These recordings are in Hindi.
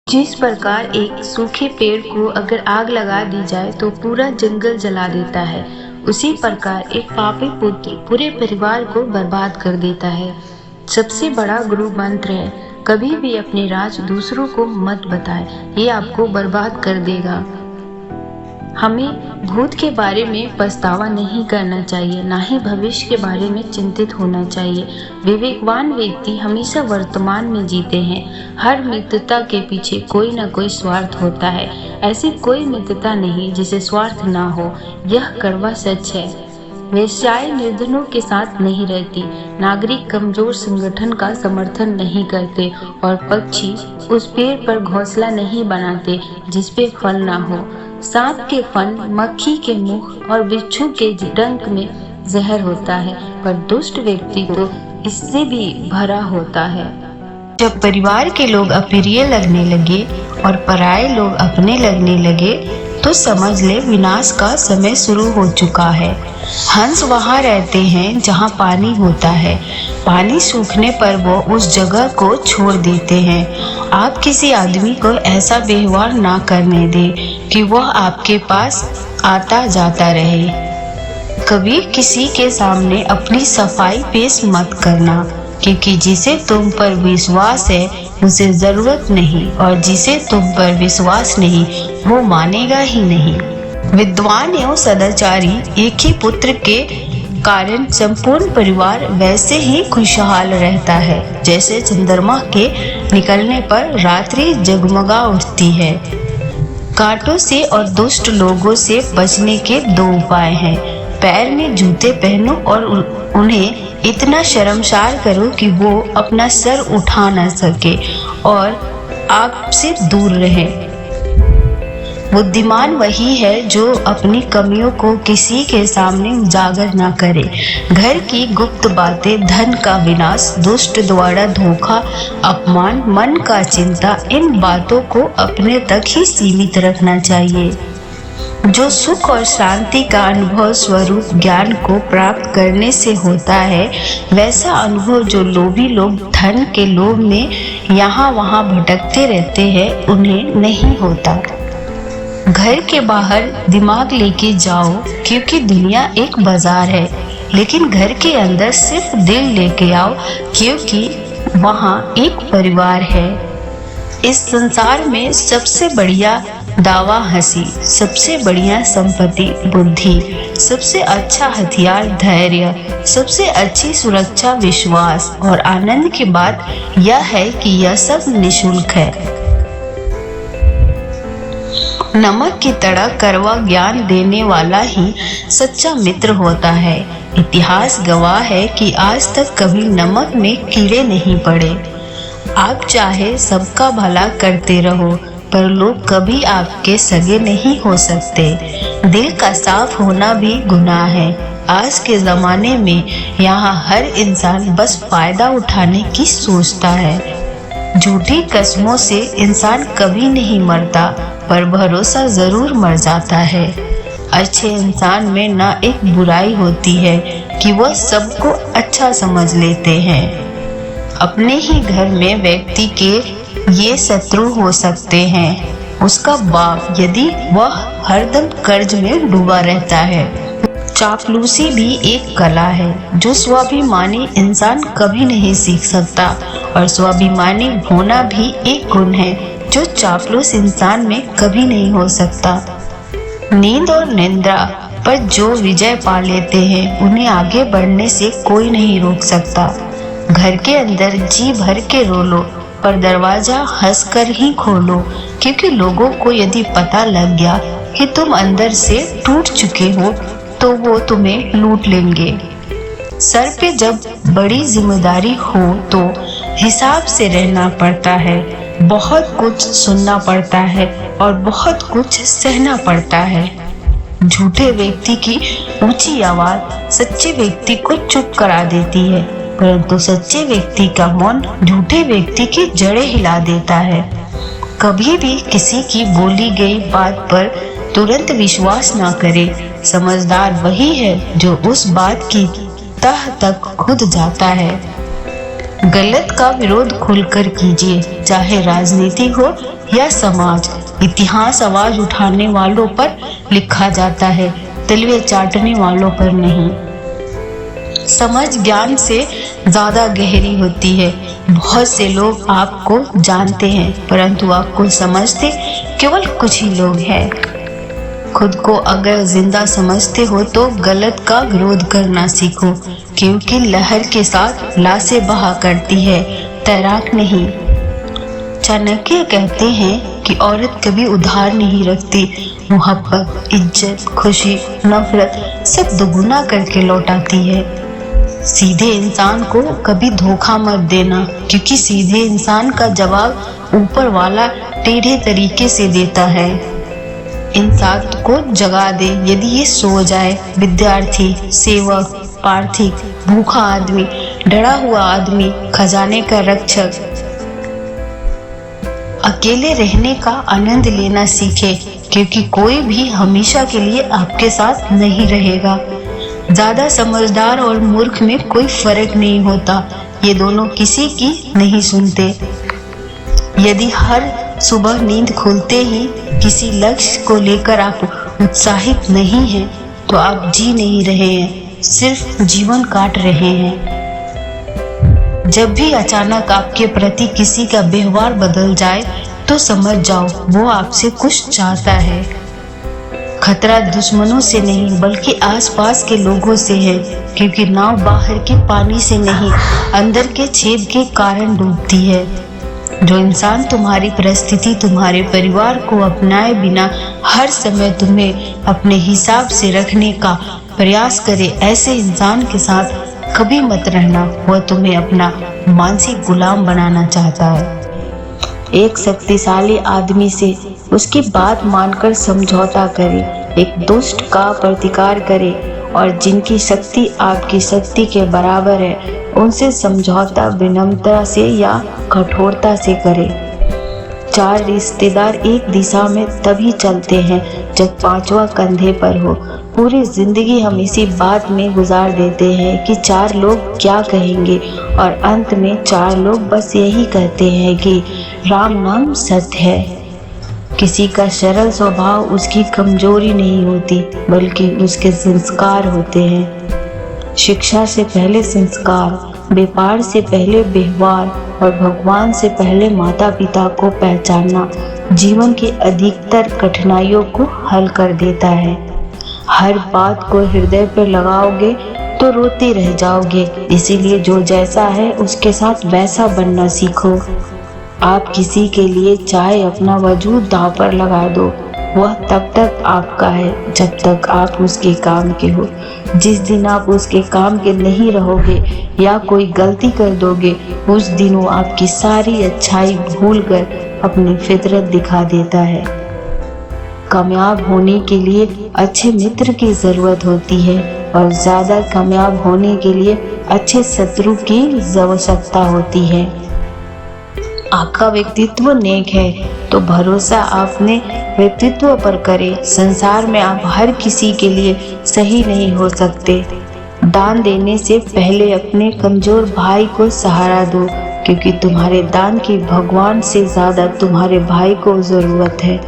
जिस प्रकार एक सूखे पेड़ को अगर आग लगा दी जाए तो पूरा जंगल जला देता है, उसी प्रकार एक पापी पुत्र पूरे परिवार को बर्बाद कर देता है। सबसे बड़ा गुरु मंत्र है, कभी भी अपने राज दूसरों को मत बताए, ये आपको बर्बाद कर देगा। हमें भूत के बारे में पछतावा नहीं करना चाहिए, ना ही भविष्य के बारे में चिंतित होना चाहिए। विवेकवान व्यक्ति हमेशा वर्तमान में जीते हैं। हर मित्रता के पीछे कोई ना कोई स्वार्थ होता है। ऐसी कोई मित्रता नहीं जिसे स्वार्थ ना हो, यह कड़वा सच है। वेश्याएं निर्धनों के साथ नहीं रहती, नागरिक कमजोर संगठन का समर्थन नहीं करते और पक्षी उस पेड़ पर घोंसला नहीं बनाते जिस पे फल ना हो। सांप के फन, मक्खी के मुख और बिच्छू के डंक में जहर होता है, पर दुष्ट व्यक्ति तो इससे भी भरा होता है। जब परिवार के लोग अप्रिय लगने लगे और पराये लोग अपने लगने लगे तो समझ ले विनाश का समय शुरू हो चुका है। हंस वहाँ रहते हैं जहाँ पानी होता है, पानी सूखने पर वो उस जगह को छोड़ देते हैं। आप किसी आदमी को ऐसा व्यवहार ना करने दें कि वह आपके पास आता जाता रहे। कभी किसी के सामने अपनी सफाई पेश मत करना, क्योंकि जिसे तुम पर विश्वास है उसे जरूरत नहीं, और जिसे तुम पर विश्वास नहीं वो मानेगा ही नहीं। विद्वान एवं सदाचारी एक ही पुत्र के कारण संपूर्ण परिवार वैसे ही खुशहाल रहता है जैसे चंद्रमा के निकलने पर रात्रि जगमगा उठती है। कांटों से और दुष्ट लोगों से बचने के दो उपाय हैं। पैर में जूते पहनो और उन्हें इतना शर्मसार करो कि वो अपना सर उठा न सके और आपसे दूर रहे। बुद्धिमान वही है जो अपनी कमियों को किसी के सामने उजागर न करे। घर की गुप्त बातें, धन का विनाश, दुष्ट द्वारा धोखा, अपमान, मन का चिंता, इन बातों को अपने तक ही सीमित रखना चाहिए। जो सुख और शांति का अनुभव स्वरूप ज्ञान को प्राप्त करने से होता है, वैसा अनुभव जो लोभी लोग धन के लोभ में यहाँ वहाँ भटकते रहते हैं उन्हें नहीं होता। घर के बाहर दिमाग लेके जाओ, क्योंकि दुनिया एक बाजार है, लेकिन घर के अंदर सिर्फ दिल लेके आओ, क्योंकि वहाँ एक परिवार है। इस संसार में सबसे बढ़िया दावा हंसी, सबसे बढ़िया संपत्ति बुद्धि, सबसे अच्छा हथियार धैर्य, सबसे अच्छी सुरक्षा विश्वास, और आनंद की बात यह है कि यह सब निःशुल्क है। नमक की तरह कड़वा ज्ञान देने वाला ही सच्चा मित्र होता है। इतिहास गवाह है कि आज तक कभी नमक में कीड़े नहीं पड़े। आप चाहे सबका भला करते रहो, पर लोग कभी आपके सगे नहीं हो सकते। दिल का साफ होना भी गुनाह है। आज के ज़माने में यहाँ हर इंसान बस फायदा उठाने की सोचता है। झूठी कसमों से इंसान कभी नहीं मरता, पर भरोसा जरूर मर जाता है। अच्छे इंसान में ना एक बुराई होती है कि वह सबको अच्छा समझ लेते हैं। अपने ही घर में व्यक्ति के ये शत्रु हो सकते हैं, उसका बाप, यदि वह हरदम कर्ज में डूबा रहता है। चापलूसी भी एक कला है जो स्वाभिमानी इंसान कभी नहीं सीख सकता, और स्वाभिमानी होना भी एक गुण है जो चापलूस इंसान में कभी नहीं हो सकता। नींद और निद्रा पर जो विजय पा लेते हैं उन्हें आगे बढ़ने से कोई नहीं रोक सकता। घर के अंदर जी भर के रो लो, पर दरवाजा हंसकर ही खोलो, क्योंकि लोगों को यदि पता लग गया कि तुम अंदर से टूट चुके हो तो वो तुम्हें लूट लेंगे। सर पे जब बड़ी जिम्मेदारी हो तो हिसाब से रहना पड़ता है। बहुत कुछ सुनना पड़ता है और बहुत कुछ सहना पड़ता है। झूठे व्यक्ति की ऊंची आवाज सच्चे व्यक्ति को चुप करा देती है, परंतु सच्चे व्यक्ति का मौन झूठे व्यक्ति की जड़ें हिला देता है। कभी भी किसी की बोली गई बात पर तुरंत विश्वास ना करे। समझदार वही है जो उस बात की तह तक खुद जाता है। गलत का विरोध खुलकर कीजिए, चाहे राजनीति हो या समाज। इतिहास आवाज उठाने वालों पर लिखा जाता है, तलवे चाटने वालों पर नहीं। समझ ज्ञान से ज्यादा गहरी होती है। बहुत से लोग आपको जानते हैं, परंतु आपको समझते केवल कुछ ही लोग हैं। खुद को अगर जिंदा समझते हो तो गलत का विरोध करना सीखो, क्योंकि लहर के साथ लाशें बहा करती है, तैराक नहीं। चाणक्य कहते हैं कि औरत कभी उधार नहीं रखती, मोहब्बत, इज्जत, खुशी, नफरत सब दुगुना करके लौटाती है। सीधे इंसान को कभी धोखा मत देना, क्योंकि सीधे इंसान का जवाब ऊपर वाला टेढ़े तरीके से देता है। इंसान को जगा दे यदि ये सो जाए। विद्यार्थी, सेवक, पार्थिक, भूखा आदमी, डरा हुआ आदमी, खजाने का रक्षक। अकेले रहने का आनंद लेना सीखे, क्योंकि कोई भी हमेशा के लिए आपके साथ नहीं रहेगा। ज्यादा समझदार और मूर्ख में कोई फर्क नहीं होता, ये दोनों किसी की नहीं सुनते। यदि हर सुबह नींद खुलते ही किसी लक्ष्य को लेकर आप उत्साहित नहीं हैं, तो आप जी नहीं रहे हैं, सिर्फ जीवन काट रहे हैं। जब भी अचानक आपके प्रति किसी का व्यवहार बदल जाए तो समझ जाओ वो आपसे कुछ चाहता है। खतरा दुश्मनों से नहीं बल्कि आसपास के लोगों से है, क्योंकि नाव बाहर के पानी से नहीं अंदर के छेद के कारण डूबती है। जो इंसान तुम्हारी परिस्थिति, तुम्हारे परिवार को अपनाए बिना हर समय तुम्हें अपने हिसाब से रखने का प्रयास करे, ऐसे इंसान के साथ कभी मत रहना। वह तुम्हें अपना मानसिक गुलाम बनाना चाहता है। एक शक्तिशाली आदमी से उसकी बात मानकर समझौता करे, एक दुष्ट का प्रतिकार करे, और जिनकी शक्ति आपकी शक्ति के बराबर है उनसे समझौता विनम्रता से या कठोरता से करे। 4 रिश्तेदार एक दिशा में तभी चलते हैं जब 5वां कंधे पर हो। पूरी जिंदगी हम इसी बात में गुजार देते हैं कि 4 लोग क्या कहेंगे, और अंत में 4 लोग बस यही कहते हैं कि राम नाम सत्य है। किसी का सरल स्वभाव उसकी कमजोरी नहीं होती, बल्कि उसके संस्कार होते हैं। शिक्षा से पहले संस्कार, व्यापार से पहले व्यवहार, और भगवान से पहले माता पिता को पहचानना जीवन की अधिकतर कठिनाइयों को हल कर देता है। हर बात को हृदय पर लगाओगे तो रोते रह जाओगे, इसीलिए जो जैसा है उसके साथ वैसा बनना सीखो। आप किसी के लिए चाहे अपना वजूद दांव पर लगा दो, वह तब तक आपका है जब तक आप उसके काम के हो। जिस दिन आप उसके काम के नहीं रहोगे या कोई गलती कर दोगे, उस दिन वो आपकी सारी अच्छाई भूलकर अपनी फितरत दिखा देता है। कामयाब होने के लिए अच्छे मित्र की जरूरत होती है, और ज्यादा कामयाब होने के लिए अच्छे शत्रु की आवश्यकता होती है। आपका व्यक्तित्व नेक है तो भरोसा अपने व्यक्तित्व पर करें। संसार में आप हर किसी के लिए सही नहीं हो सकते। दान देने से पहले अपने कमजोर भाई को सहारा दो, क्योंकि तुम्हारे दान की भगवान से ज्यादा तुम्हारे भाई को जरूरत है।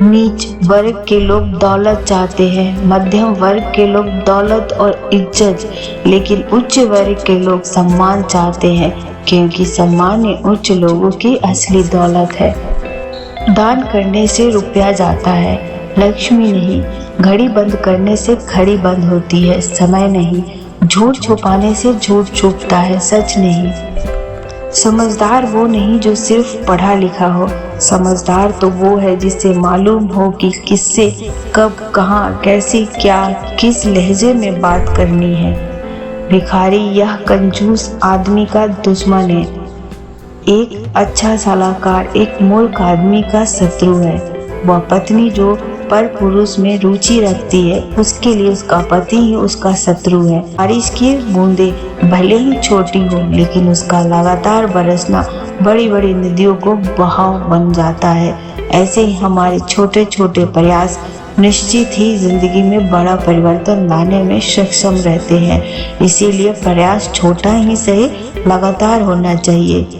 नीच वर्ग के लोग दौलत चाहते हैं, मध्यम वर्ग के लोग दौलत और इज्जत, लेकिन उच्च वर्ग के लोग सम्मान चाहते हैं, क्योंकि सम्मान उच्च लोगों की असली दौलत है। दान करने से रुपया जाता है, लक्ष्मी नहीं। घड़ी बंद करने से घड़ी बंद होती है, समय नहीं। झूठ छुपाने से झूठ छुपता है, सच नहीं। समझदार वो नहीं जो सिर्फ पढ़ा लिखा हो, समझदार तो वो है जिससे मालूम हो कि किससे कब, कहाँ, कैसे, क्या, किस लहजे में बात करनी है। भिखारी यह कंजूस आदमी का दुश्मन है। एक अच्छा सलाहकार एक मूर्ख आदमी का शत्रु है। वह पत्नी जो पर पुरुष में रुचि रखती है, उसके लिए उसका पति ही उसका शत्रु है। बारिश की बूंदें भले ही छोटी हो, लेकिन उसका लगातार बरसना बड़ी बड़ी नदियों को बहाव बन जाता है। ऐसे ही हमारे छोटे छोटे प्रयास निश्चित ही जिंदगी में बड़ा परिवर्तन लाने में सक्षम रहते हैं। इसीलिए प्रयास छोटा ही सही लगातार होना चाहिए।